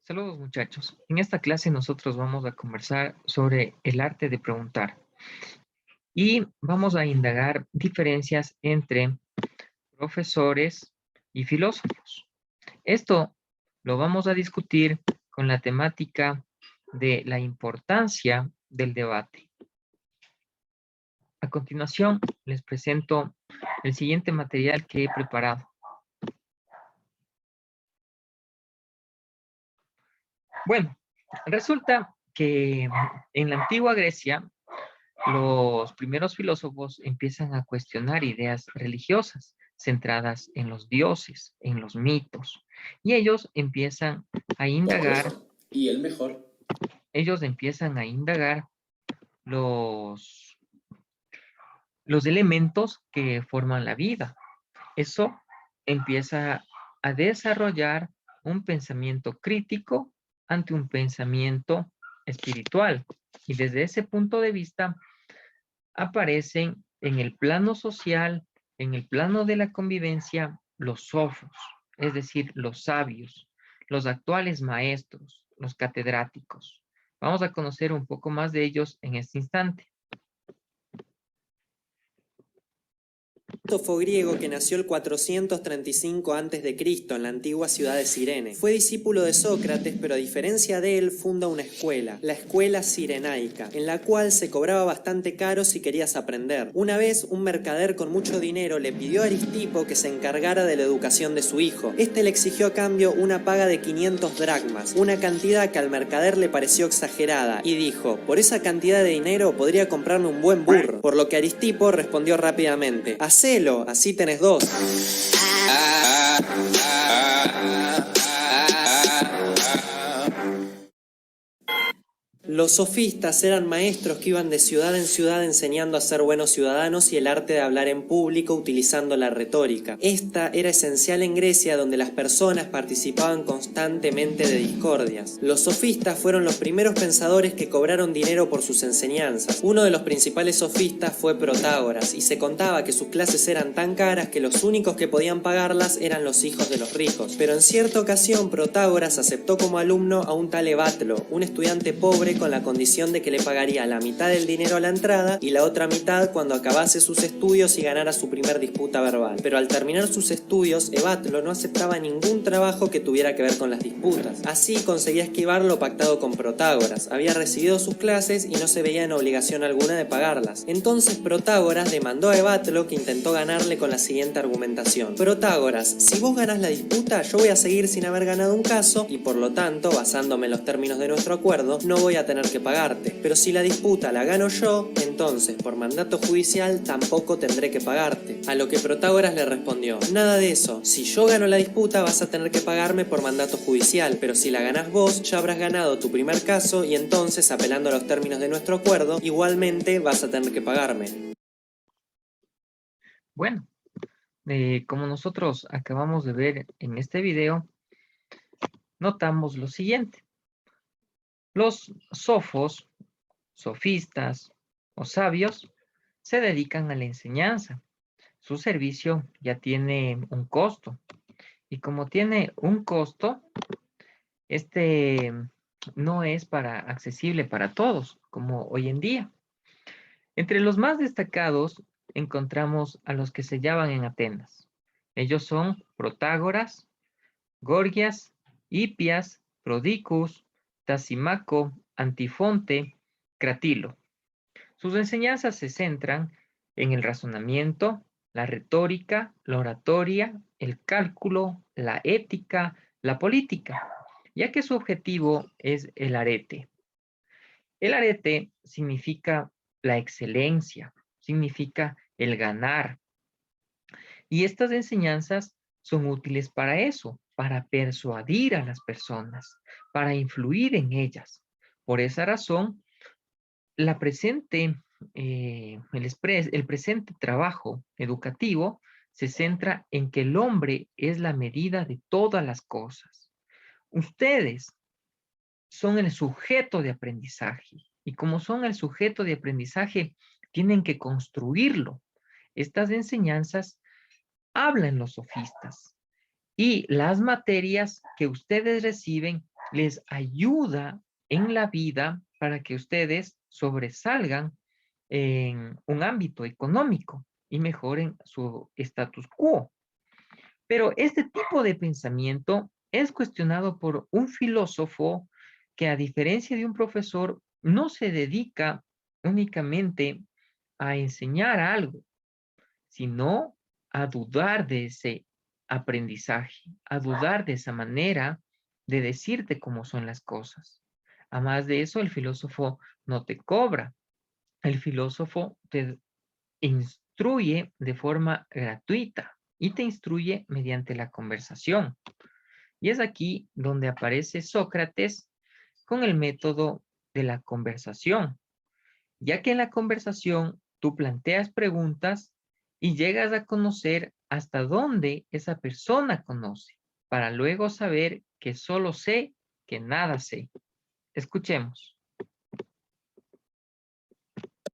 Saludos muchachos. En esta clase nosotros vamos a conversar sobre el arte de preguntar y vamos a indagar diferencias entre profesores y filósofos. Esto lo vamos a discutir con la temática de la importancia del debate. A continuación les presento el siguiente material que he preparado. Bueno, resulta que en la antigua Grecia los primeros filósofos empiezan a cuestionar ideas religiosas centradas en los dioses, en los mitos, y ellos empiezan a indagar, Y el mejor. los, los elementos que forman la vida. Eso empieza a desarrollar un pensamiento crítico ante un pensamiento espiritual. Y desde ese punto de vista, aparecen en el plano social, en el plano de la convivencia, los sofos, es decir, los sabios, los actuales maestros, los catedráticos. Vamos a conocer un poco más de ellos en este instante. Filósofo griego que nació el 435 a.C. en la antigua ciudad de Cirene. Fue discípulo de Sócrates, pero a diferencia de él funda una escuela, la escuela cirenaica, en la cual se cobraba bastante caro si querías aprender. Una vez, un mercader con mucho dinero le pidió a Aristipo que se encargara de la educación de su hijo. Este le exigió a cambio una paga de 500 dracmas, una cantidad que al mercader le pareció exagerada, y dijo: por esa cantidad de dinero podría comprarme un buen burro. Por lo que Aristipo respondió rápidamente: hacelo, así tenés dos. Los sofistas eran maestros que iban de ciudad en ciudad enseñando a ser buenos ciudadanos y el arte de hablar en público utilizando la retórica. Esta era esencial en Grecia, donde las personas participaban constantemente de discordias. Los sofistas fueron los primeros pensadores que cobraron dinero por sus enseñanzas. Uno de los principales sofistas fue Protágoras, y se contaba que sus clases eran tan caras que los únicos que podían pagarlas eran los hijos de los ricos. Pero en cierta ocasión Protágoras aceptó como alumno a un tal Evatlo, un estudiante pobre, con la condición de que le pagaría la mitad del dinero a la entrada y la otra mitad cuando acabase sus estudios y ganara su primer disputa verbal. Pero al terminar sus estudios, Evatlo no aceptaba ningún trabajo que tuviera que ver con las disputas. Así conseguía esquivar lo pactado con Protágoras. Había recibido sus clases y no se veía en obligación alguna de pagarlas. Entonces Protágoras demandó a Evatlo, que intentó ganarle con la siguiente argumentación: Protágoras, si vos ganás la disputa, yo voy a seguir sin haber ganado un caso y por lo tanto, basándome en los términos de nuestro acuerdo, no voy a tener que pagarte. Pero si la disputa la gano yo, entonces por mandato judicial tampoco tendré que pagarte. A lo que Protágoras le respondió: nada de eso, si yo gano la disputa vas a tener que pagarme por mandato judicial, pero si la ganás vos ya habrás ganado tu primer caso y entonces, apelando a los términos de nuestro acuerdo, igualmente vas a tener que pagarme. Bueno, como nosotros acabamos de ver en este video, notamos lo siguiente. Los sofos, sofistas o sabios se dedican a la enseñanza. Su servicio ya tiene un costo. Y como tiene un costo, este no es accesible para todos, como hoy en día. Entre los más destacados encontramos a los que se hallaban en Atenas. Ellos son Protágoras, Gorgias, Hipias, Prodicus, Tasimaco, Antifonte, Cratilo. Sus enseñanzas se centran en el razonamiento, la retórica, la oratoria, el cálculo, la ética, la política, ya que su objetivo es el arete. El arete significa la excelencia, significa el ganar. Y estas enseñanzas son útiles para eso, para persuadir a las personas, para influir en ellas. Por esa razón, el presente trabajo educativo se centra en que el hombre es la medida de todas las cosas. Ustedes son el sujeto de aprendizaje y como son el sujeto de aprendizaje, tienen que construirlo. Estas enseñanzas hablan los sofistas y las materias que ustedes reciben les ayuda en la vida para que ustedes sobresalgan en un ámbito económico y mejoren su status quo. Pero este tipo de pensamiento es cuestionado por un filósofo que, a diferencia de un profesor, no se dedica únicamente a enseñar algo, sino a dudar de ese aprendizaje, a dudar de esa manera de decirte cómo son las cosas. Además de eso, el filósofo no te cobra. El filósofo te instruye de forma gratuita y te instruye mediante la conversación. Y es aquí donde aparece Sócrates con el método de la conversación, ya que en la conversación tú planteas preguntas y llegas a conocer hasta dónde esa persona conoce, para luego saber que solo sé que nada sé. Escuchemos.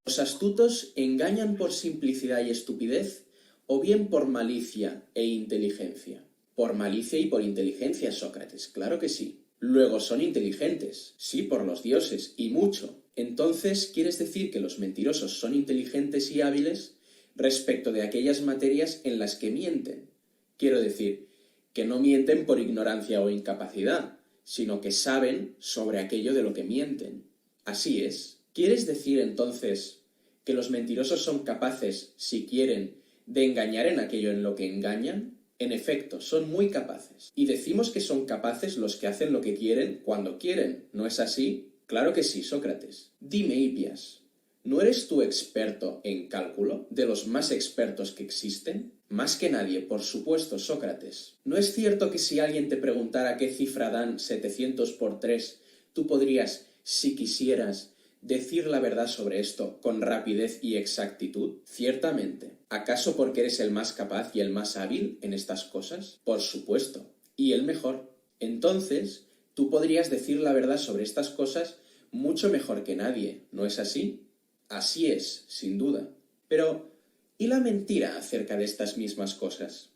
Los astutos engañan por simplicidad y estupidez, o bien por malicia e inteligencia. Por malicia y por inteligencia, Sócrates, claro que sí. Luego son inteligentes, sí, por los dioses, y mucho. Entonces, ¿quieres decir que los mentirosos son inteligentes y hábiles respecto de aquellas materias en las que mienten? Quiero decir, que no mienten por ignorancia o incapacidad, sino que saben sobre aquello de lo que mienten. Así es. ¿Quieres decir entonces que los mentirosos son capaces, si quieren, de engañar en aquello en lo que engañan? En efecto, son muy capaces. Y decimos que son capaces los que hacen lo que quieren cuando quieren, ¿no es así? Claro que sí, Sócrates. Dime, Hipias, ¿no eres tú experto en cálculo, de los más expertos que existen? Más que nadie, por supuesto, Sócrates. ¿No es cierto que si alguien te preguntara qué cifra dan 700 por 3, tú podrías, si quisieras, decir la verdad sobre esto con rapidez y exactitud? Ciertamente. ¿Acaso porque eres el más capaz y el más hábil en estas cosas? Por supuesto. Y el mejor. Entonces, tú podrías decir la verdad sobre estas cosas mucho mejor que nadie, ¿no es así? Así es, sin duda. Pero, ¿y la mentira acerca de estas mismas cosas?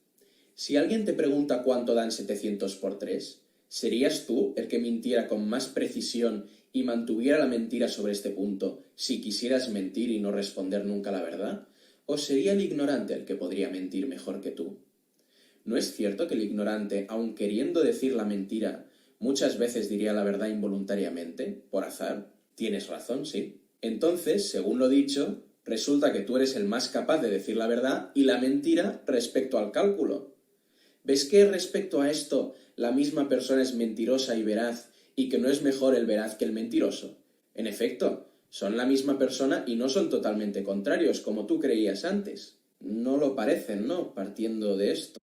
Si alguien te pregunta cuánto dan 700 por 3, ¿serías tú el que mintiera con más precisión y mantuviera la mentira sobre este punto si quisieras mentir y no responder nunca la verdad? ¿O sería el ignorante el que podría mentir mejor que tú? ¿No es cierto que el ignorante, aun queriendo decir la mentira, muchas veces diría la verdad involuntariamente, por azar? Tienes razón, sí. Entonces, según lo dicho, resulta que tú eres el más capaz de decir la verdad y la mentira respecto al cálculo. ¿Ves que respecto a esto la misma persona es mentirosa y veraz y que no es mejor el veraz que el mentiroso? En efecto, son la misma persona y no son totalmente contrarios como tú creías antes. No lo parecen, ¿no? Partiendo de esto.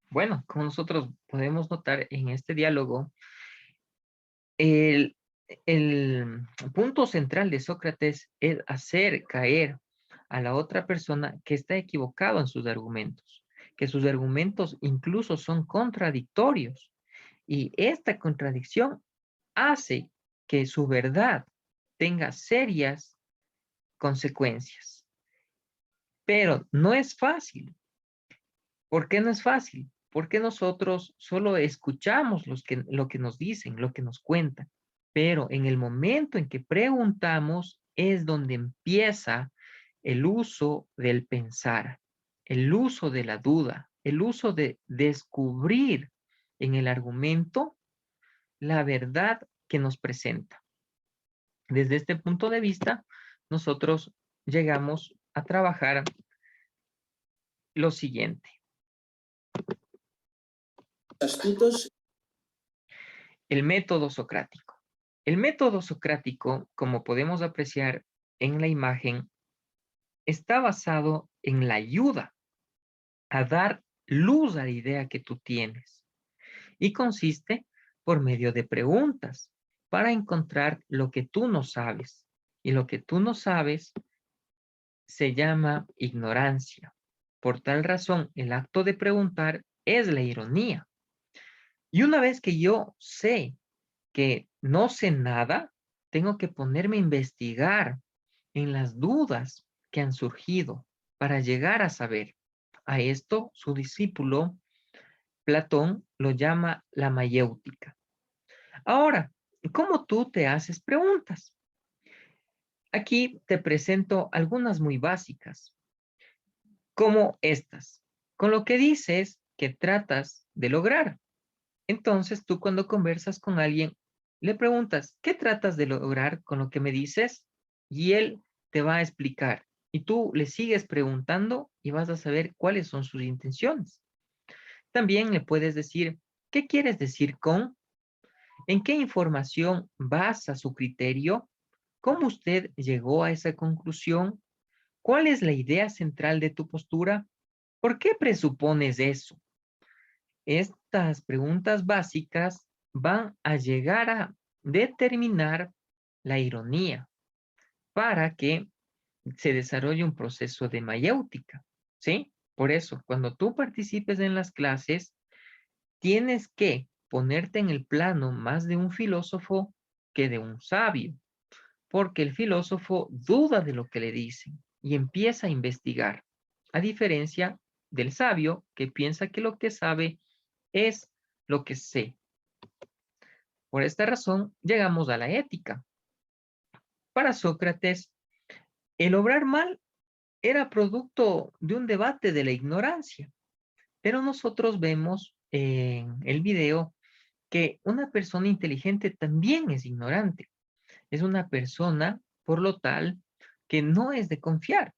Bueno, como nosotros podemos notar en este diálogo, el, el punto central de Sócrates es hacer caer a la otra persona que está equivocado en sus argumentos, que sus argumentos incluso son contradictorios. Y esta contradicción hace que su verdad tenga serias consecuencias. Pero no es fácil. ¿Por qué no es fácil? Porque nosotros solo escuchamos lo que nos dicen, lo que nos cuentan. Pero en el momento en que preguntamos es donde empieza el uso del pensar, el uso de la duda, el uso de descubrir en el argumento la verdad que nos presenta. Desde este punto de vista, nosotros llegamos a trabajar lo siguiente. Astutos. El método socrático. El método socrático, como podemos apreciar en la imagen, está basado en la ayuda a dar luz a la idea que tú tienes y consiste por medio de preguntas para encontrar lo que tú no sabes. Y lo que tú no sabes se llama ignorancia. Por tal razón, el acto de preguntar es la ironía. Y una vez que yo sé que no sé nada, tengo que ponerme a investigar en las dudas que han surgido para llegar a saber. A esto su discípulo Platón lo llama la mayéutica. Ahora, ¿cómo tú te haces preguntas? Aquí te presento algunas muy básicas, como estas, con lo que dices que tratas de lograr. Entonces, tú cuando conversas con alguien, le preguntas, ¿qué tratas de lograr con lo que me dices? Y él te va a explicar. Y tú le sigues preguntando y vas a saber cuáles son sus intenciones. También le puedes decir, ¿qué quieres decir con? ¿En qué información basa su criterio? ¿Cómo usted llegó a esa conclusión? ¿Cuál es la idea central de tu postura? ¿Por qué presupones eso? Estas preguntas básicas van a llegar a determinar la ironía para que se desarrolle un proceso de mayéutica, ¿sí? Por eso, cuando tú participes en las clases, tienes que ponerte en el plano más de un filósofo que de un sabio, porque el filósofo duda de lo que le dicen y empieza a investigar, a diferencia del sabio que piensa que lo que sabe es lo que sé. Por esta razón, llegamos a la ética. Para Sócrates, el obrar mal era producto de un debate de la ignorancia, pero nosotros vemos en el video que una persona inteligente también es ignorante. Es una persona, por lo tal, que no es de confiar.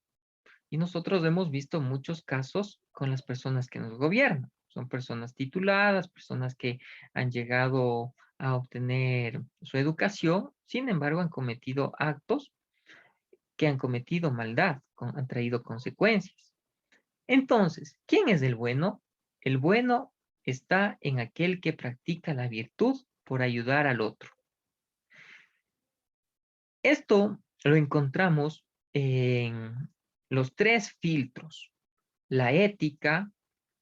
Y nosotros hemos visto muchos casos con las personas que nos gobiernan. Son personas tituladas, personas que han llegado a obtener su educación, sin embargo han cometido actos que han cometido maldad, han traído consecuencias. Entonces, ¿quién es el bueno? El bueno está en aquel que practica la virtud por ayudar al otro. Esto lo encontramos en los tres filtros. La ética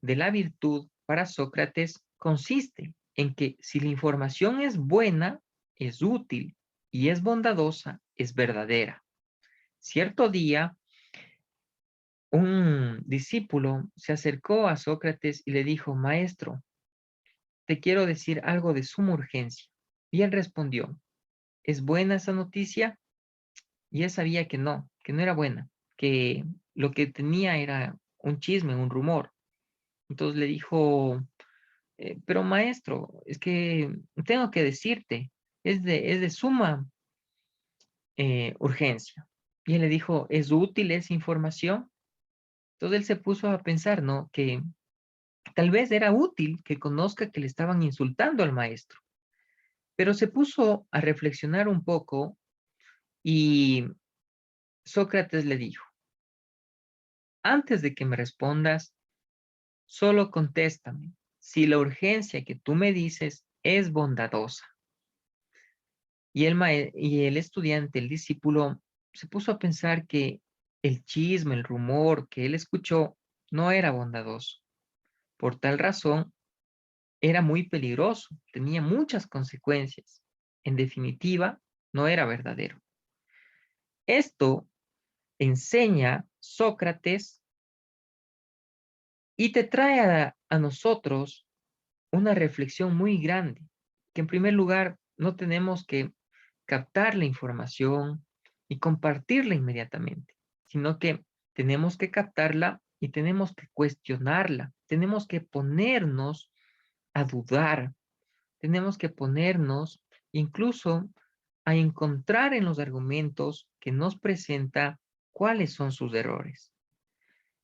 de la virtud para Sócrates consiste en que si la información es buena, es útil y es bondadosa, es verdadera. Cierto día, un discípulo se acercó a Sócrates y le dijo, maestro, te quiero decir algo de suma urgencia. Y él respondió, ¿es buena esa noticia? Y él sabía que no era buena, que lo que tenía era un chisme, un rumor. Entonces le dijo, pero maestro, es que tengo que decirte, es de suma urgencia. Y él le dijo, ¿es útil esa información? Entonces él se puso a pensar, ¿no? Que tal vez era útil que conozca que le estaban insultando al maestro, pero se puso a reflexionar un poco y Sócrates le dijo, antes de que me respondas, solo contéstame si la urgencia que tú me dices es bondadosa. Y el estudiante, el discípulo, se puso a pensar que el chisme, el rumor que él escuchó no era bondadoso. Por tal razón, era muy peligroso, tenía muchas consecuencias. En definitiva, no era verdadero. Esto enseña Sócrates y te trae a nosotros una reflexión muy grande, que en primer lugar no tenemos que captar la información y compartirla inmediatamente, sino que tenemos que captarla y tenemos que cuestionarla, tenemos que ponernos a dudar, tenemos que ponernos incluso a encontrar en los argumentos que nos presenta cuáles son sus errores.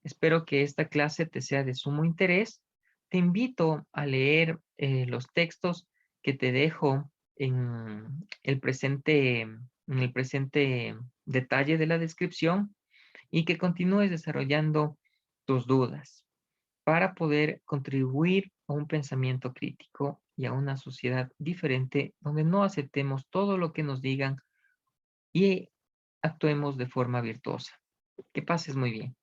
Espero que esta clase te sea de sumo interés. Te invito a leer los textos que te dejo en el presente detalle de la descripción y que continúes desarrollando tus dudas para poder contribuir a un pensamiento crítico y a una sociedad diferente donde no aceptemos todo lo que nos digan y actuemos de forma virtuosa. Que pases muy bien.